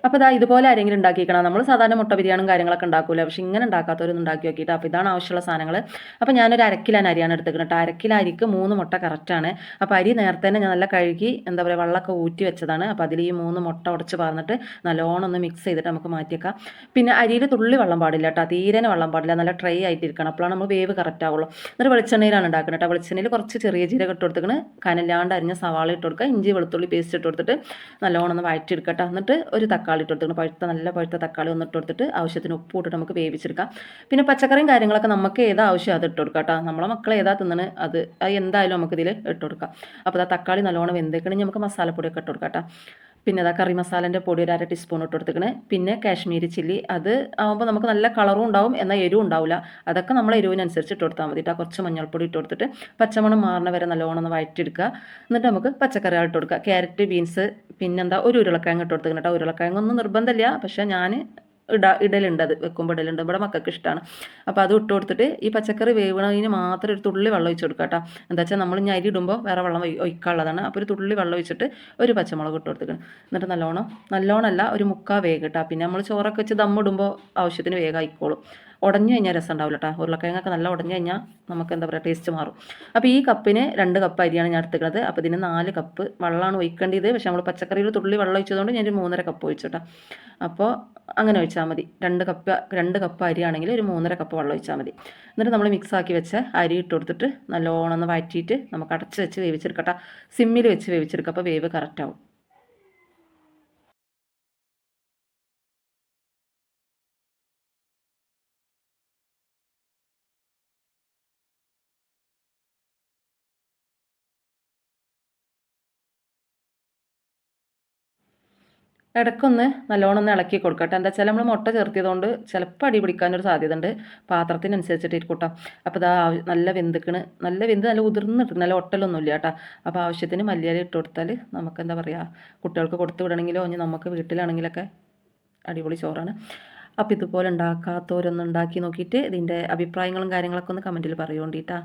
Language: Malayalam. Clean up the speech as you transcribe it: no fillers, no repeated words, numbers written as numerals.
അപ്പോൾ ഇതാ ഇതുപോലെ ആരെങ്കിലും ഉണ്ടാക്കിക്കണം. നമ്മൾ സാധാരണ മുട്ട ബിരിയാണിയും കാര്യങ്ങളൊക്കെ ഉണ്ടാക്കൂല, പക്ഷെ ഇങ്ങനെ ഉണ്ടാക്കാത്തവരൊന്നും ഉണ്ടാക്കി നോക്കിയിട്ട്. അപ്പോൾ ഇതാണ് ആവശ്യമുള്ള സാധനങ്ങൾ. അപ്പോൾ ഞാനൊരു അരക്കിലാണ് അരിയാണ് എടുത്തിരിക്കുന്നത് കേട്ടോ. അരക്കിലോ അരിക്ക് 3 മുട്ട കറക്റ്റാണ്. അപ്പോൾ അരി നേരത്തെ തന്നെ ഞാൻ നല്ല കഴുകി എന്താ പറയുക വെള്ളമൊക്കെ ഊറ്റി വെച്ചതാണ്. അപ്പോൾ അതിൽ ഈ 3 മുട്ട ഉടച്ച് പറഞ്ഞിട്ട് നല്ലോണം ഒന്ന് മിക്സ് ചെയ്തിട്ട് നമുക്ക് മാറ്റിയേക്കാം. പിന്നെ അരിയിൽ തുള്ളി വെള്ളം പാടില്ല കേട്ടോ, തീരെ വെള്ളം പാടില്ല, നല്ല ഡ്രൈ ആയിട്ടിരിക്കണം. അപ്പോഴാണ് നമ്മൾ വേവ് കറക്റ്റ് ആവുള്ളൂ. എന്നിട്ട് വെളിച്ചെണ്ണയിലാണ് ഉണ്ടാക്കുന്നത് കേട്ടോ. വെളിച്ചെണ്ണയിൽ കുറച്ച് ചെറിയ ജീരകം ഇട്ട് കൊടുത്തിട്ട് കനലാണ്ട് അരിഞ്ഞ സവാള ഇട്ട് കൊടുക്കുക, ഇഞ്ചി വെളുത്തുള്ളി പേസ്റ്റ് ഇട്ട് കൊടുത്തിട്ട് നല്ലോണം ഒന്ന് വഴറ്റിയെടുക്കട്ടെ. എന്നിട്ട് ഒരു തക്കാളി ഇട്ട് കൊടുത്തിട്ട് നല്ല പഴുത്ത തക്കാളി ഒന്ന് ഇട്ട് കൊടുത്തിട്ട് ആവശ്യത്തിന് ഉപ്പ് ഇട്ടിട്ട് നമുക്ക് വേവിച്ചെടുക്കാം. പിന്നെ പച്ചക്കറിയും കാര്യങ്ങളൊക്കെ നമുക്ക് ഏതാ ആവശ്യം അത് ഇട്ട് കൊടുക്കാം കേട്ടോ. നമ്മളെ മക്കളെ ഏതാ തിന്നണ് അത് എന്തായാലും നമുക്ക് ഇതിൽ ഇട്ട് കൊടുക്കാം. അപ്പോൾ ആ തക്കാളി നല്ലോണം വെന്തേക്കണമെങ്കിൽ നമുക്ക് മസാലപ്പൊടിയൊക്കെ ഇട്ട് കൊടുക്കാം കേട്ടോ. പിന്നെ അതാ കറി മസാലേൻ്റെ പൊടി ഒരു 1/2 ടീസ്പൂൺ ഇട്ട് കൊടുത്തിക്കണേ. പിന്നെ കാശ്മീരി ചില്ലി, അത് ആകുമ്പോൾ നമുക്ക് നല്ല കളറും ഉണ്ടാവും എന്നാൽ എരിവും ഉണ്ടാവില്ല. അതൊക്കെ നമ്മൾ എരിവിനനുസരിച്ച് ഇട്ട് കൊടുത്താൽ മതി കേട്ടോ. കുറച്ച് മഞ്ഞൾപ്പൊടി ഇട്ട് കൊടുത്തിട്ട് പച്ചമണം മാറണ വരെ നല്ലോണം ഒന്ന് വഴറ്റിയെടുക്കുക. എന്നിട്ട് നമുക്ക് പച്ചക്കറികൾ ഇട്ട് കൊടുക്കുക. ക്യാരറ്റ്, ബീൻസ്, പിന്നെന്താ ഒരു ഉരുളക്കിഴങ്ങ് ഇട്ട് കൊടുത്തിക്കണം കേട്ടോ. ഉരുളക്കിഴങ്ങൊന്നും നിർബന്ധമില്ല, പക്ഷേ ഞാൻ ഇടലുണ്ട്, അത് വെക്കുമ്പോൾ ഇടലുണ്ട്. ഇവിടെ മക്കൾക്ക് ഇഷ്ടമാണ്. അപ്പോൾ അത് ഇട്ട് കൊടുത്തിട്ട് ഈ പച്ചക്കറി വേവണതിന് മാത്രം ഒരു തുള്ളി വെള്ളം ഒഴിച്ച് കൊടുക്കുക കേട്ടോ. എന്താ വെച്ചാൽ നമ്മൾ ഇനി അരി ഇടുമ്പോൾ വേറെ വെള്ളം ഒഴിക്കാനുള്ളതാണ്. അപ്പോൾ ഒരു തുള്ളി വെള്ളം ഒഴിച്ചിട്ട് ഒരു പച്ചമുളക് ഇട്ട് കൊടുത്തിട്ട് എന്നിട്ട് നല്ലോണമല്ല ഒരു മുക്കാൽ വേഗം കേട്ടോ. പിന്നെ നമ്മൾ ചോറൊക്കെ വെച്ച് ദമ്മിടുമ്പോൾ ആവശ്യത്തിന് വേഗം ആയിക്കോളും. ഉടഞ്ഞു കഴിഞ്ഞാൽ രസം ഉണ്ടാവില്ല കേട്ടോ. ഉരുളക്കിഴങ്ങൊക്കെ നല്ല ഉടഞ്ഞു കഴിഞ്ഞാൽ നമുക്ക് എന്താ പറയുക ടേസ്റ്റ് മാറും. അപ്പോൾ ഈ കപ്പിന് 2 കപ്പ് അരിയാണ് ഞാൻ എടുത്തിട്ടുള്ളത്. അപ്പോൾ ഇതിന് 4 കപ്പ് വെള്ളമാണ് ഒഴിക്കേണ്ടത്. പക്ഷേ നമ്മൾ പച്ചക്കറിയിൽ തുള്ളി വെള്ളം ഒഴിച്ചതുകൊണ്ട് ഞാൻ 3.5 കപ്പ് ഒഴിച്ചു കേട്ടോ. അപ്പോൾ അങ്ങനെ ഒഴിച്ചാൽ മതി. 2 കപ്പ് അരിയാണെങ്കിൽ ഒരു 3.5 കപ്പ് വെള്ളം ഒഴിച്ചാൽ മതി. എന്നിട്ട് നമ്മൾ മിക്സാക്കി വെച്ച് അരി ഇട്ട് കൊടുത്തിട്ട് നല്ലോണം ഒന്ന് വഴറ്റിയിട്ട് നമുക്ക് അടച്ച് വെച്ച് വേവിച്ചെടുക്കട്ടെ. സിമ്മിൽ വെച്ച് വേവിച്ചെടുക്കുക. അപ്പോൾ വേവ് കറക്റ്റാവും. ഇടയ്ക്കൊന്ന് നല്ലോണം ഒന്ന് ഇളക്കി കൊടുക്കട്ടെ. എന്താ വെച്ചാൽ നമ്മൾ മുട്ട ചേർത്തിയതുകൊണ്ട് ചിലപ്പോൾ അടി പിടിക്കാനൊരു സാധ്യത ഉണ്ട്. പാത്രത്തിനനുസരിച്ചിട്ട് ഇരിക്കട്ടോ. അപ്പോൾ ഇതാ നല്ല വെന്തിക്കണ്, നല്ല ഉതിർന്നിട്ട് നല്ല ഒട്ടലൊന്നും ഇല്ല കേട്ടോ. അപ്പോൾ ആവശ്യത്തിന് മല്ലിയില ഇട്ട് കൊടുത്താൽ നമുക്ക് എന്താ പറയുക കുട്ടികൾക്ക് കൊടുത്തു വിടണമെങ്കിലോ ഇനി നമുക്ക് വീട്ടിലാണെങ്കിലൊക്കെ അടിപൊളി ചോറാണ്. അപ്പോൾ ഇതുപോലെ ഉണ്ടാക്കാത്തവരൊന്ന് ഉണ്ടാക്കി നോക്കിയിട്ട് ഇതിൻ്റെ അഭിപ്രായങ്ങളും കാര്യങ്ങളൊക്കെ ഒന്ന് കമൻറ്റിൽ പറയുകൊണ്ടിട്ടാ.